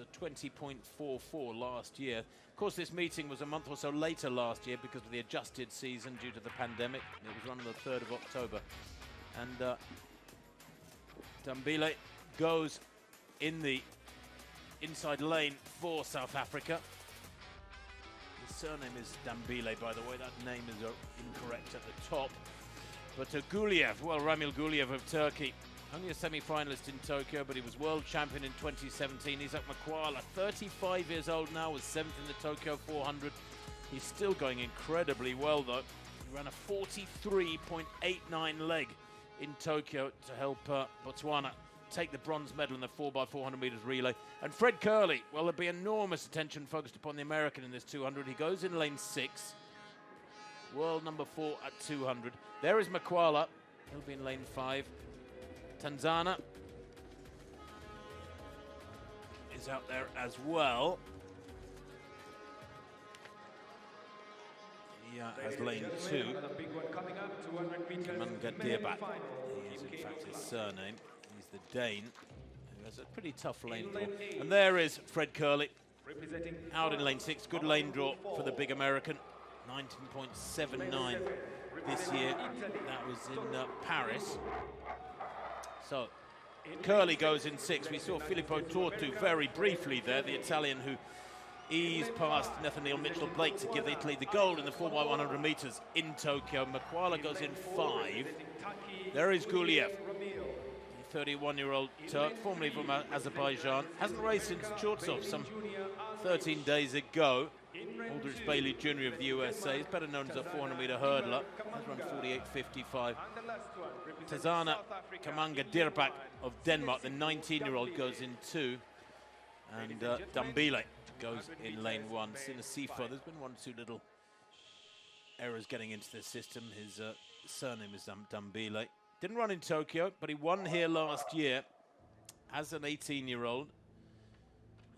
was 20.44 last year. Of course, this meeting was a month or so later last year because of the adjusted season due to the pandemic. It was run on the 3rd of October. And Dambile goes in the inside lane for South Africa. His surname is Dambile, by the way. That name is incorrect at the top. But Guliev, well, Ramil Guliev of Turkey, only a semi-finalist in Tokyo, but he was world champion in 2017. He's at Makwala, 35 years old now, was 7th in the Tokyo 400. He's still going incredibly well, though. He ran a 43.89 leg in Tokyo to help Botswana take the bronze medal in the 4x400 meters relay. And Fred Kerley, well, there'll be enormous attention focused upon the American in this 200. He goes in lane 6, world number 4 at 200. There is Makwala, he'll be in lane 5. Tanzania is out there as well. He has lane 2. Kamanga Deerbak. He is, in fact, his surname. He's the Dane, who has a pretty tough lane draw. And there is Fred Kerley, out in lane 6. Good lane draw for the big American. 19.79 this year. That was in Paris. So Kerley goes in 6. We saw Filippo Tortu very briefly there, the Italian who eased past Nathaniel Mitchell-Blake to give Italy the gold in the 4x100 meters in Tokyo. Makwala goes in 5. There is Guliev, the 31-year-old Turk, formerly from Azerbaijan. Hasn't raced since Chortsov some 13 days ago. Aldrich Bailey Jr. of the USA. He's better known as a 400-meter hurdler. Has run 48.55. Tanzania Kamanga Deerbak of Denmark, the 19-year-old, goes in 2. And Dambile goes in lane 1. Sinasifo, there's been 1 or 2 little errors getting into the system. His surname is Dambile. Didn't run in Tokyo, but he won here last year as an 18-year-old.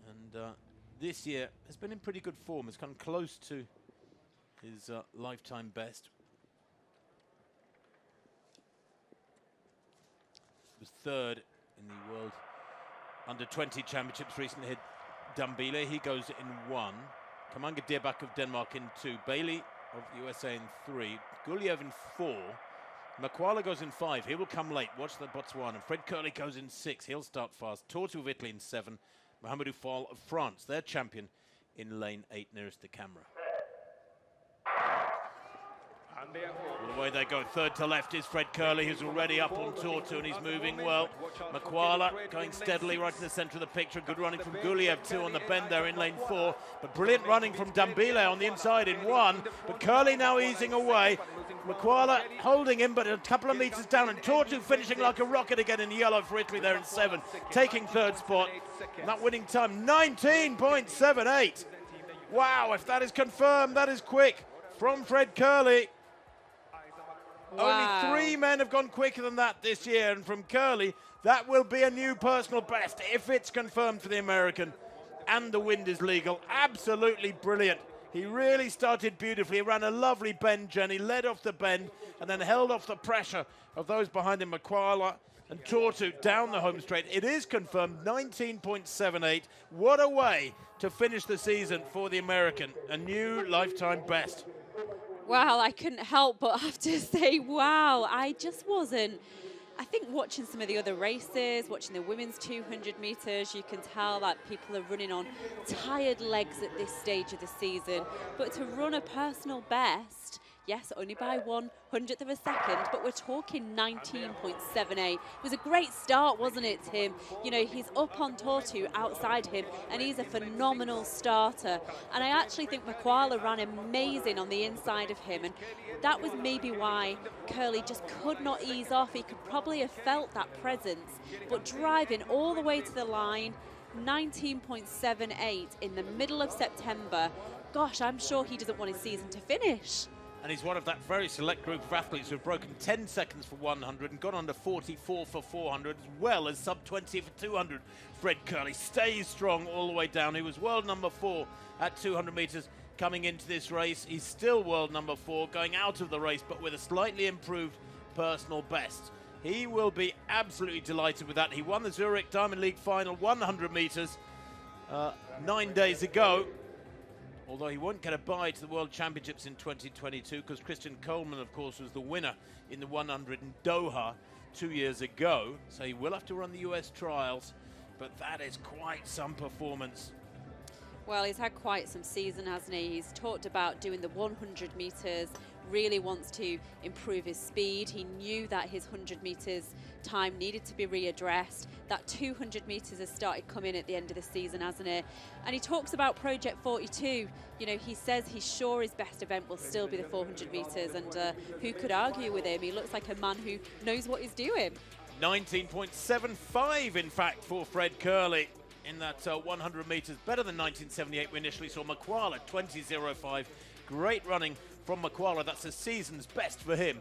And this year has been in pretty good form. It's come close to his lifetime best. Was 3rd in the World Under-20 Championships recently. Hit Dambile, he goes in 1. Kamanga Deerbak of Denmark in 2. Bailey of the USA in 3. Guliev in 4. Makwala goes in 5. He will come late. Watch the Botswana. Fred Kerley goes in 6. He'll start fast. Tortu of Italy in 7. Mohamedou Fall of France, their champion, in lane 8 nearest the camera. All the way they go. 3rd to left is Fred Kerley, who's already up on Tortu, and he's moving well. Makwala going steadily right in the centre of the picture. Good running from Guliev too on the bend there in lane 4. But brilliant running from Dambile on the inside in 1. But Kerley now easing away. Makwala holding him, but a couple of metres down. And Tortu finishing like a rocket again in yellow for Italy there in 7. Taking 3rd spot. And that winning time, 19.78. Wow, if that is confirmed, that is quick from Fred Kerley. Wow. Only 3 men have gone quicker than that this year, and from Kerley, that will be a new personal best if it's confirmed for the American, and the wind is legal. Absolutely brilliant. He really started beautifully. He ran a lovely bend, Jenny, led off the bend, and then held off the pressure of those behind him, Makwala and Tortu, down the home straight. It is confirmed, 19.78. What a way to finish the season for the American, a new lifetime best. Well, I couldn't help but have to say, wow, I just wasn't. I think watching some of the other races, watching the women's 200 meters, you can tell that people are running on tired legs at this stage of the season. But to run a personal best, yes, only by 1/100th of a second, but we're talking 19.78. It was a great start, wasn't it, Tim? You know, he's up on Tortu outside him, and he's a phenomenal starter. And I actually think Makwala ran amazing on the inside of him, and that was maybe why Kerley just could not ease off. He could probably have felt that presence, but driving all the way to the line, 19.78 in the middle of September. Gosh, I'm sure he doesn't want his season to finish. And he's one of that very select group of athletes who have broken 10 seconds for 100 and gone under 44 for 400, as well as sub 20 for 200. Fred Kerley stays strong all the way down. He was world number 4 at 200 meters coming into this race. He's still world number 4 going out of the race, but with a slightly improved personal best. He will be absolutely delighted with that. He won the Zurich Diamond League final 100 meters. 9 days ago. Although he won't get a bye to the World Championships in 2022 because Christian Coleman, of course, was the winner in the 100 in Doha 2 years ago. So he will have to run the US trials, but that is quite some performance. Well, he's had quite some season, hasn't he? He's talked about doing the 100 metres, really wants to improve his speed. He knew that his 100 metres time needed to be readdressed. That 200 metres has started coming at the end of the season, hasn't it? And he talks about Project 42. You know, he says he's sure his best event will still be the 400 metres, and who could argue with him? He looks like a man who knows what he's doing. 19.75, in fact, for Fred Kerley in that 100 metres. Better than 1978 we initially saw. Makwala, 20.05. Great running from Makwala. That's the season's best for him.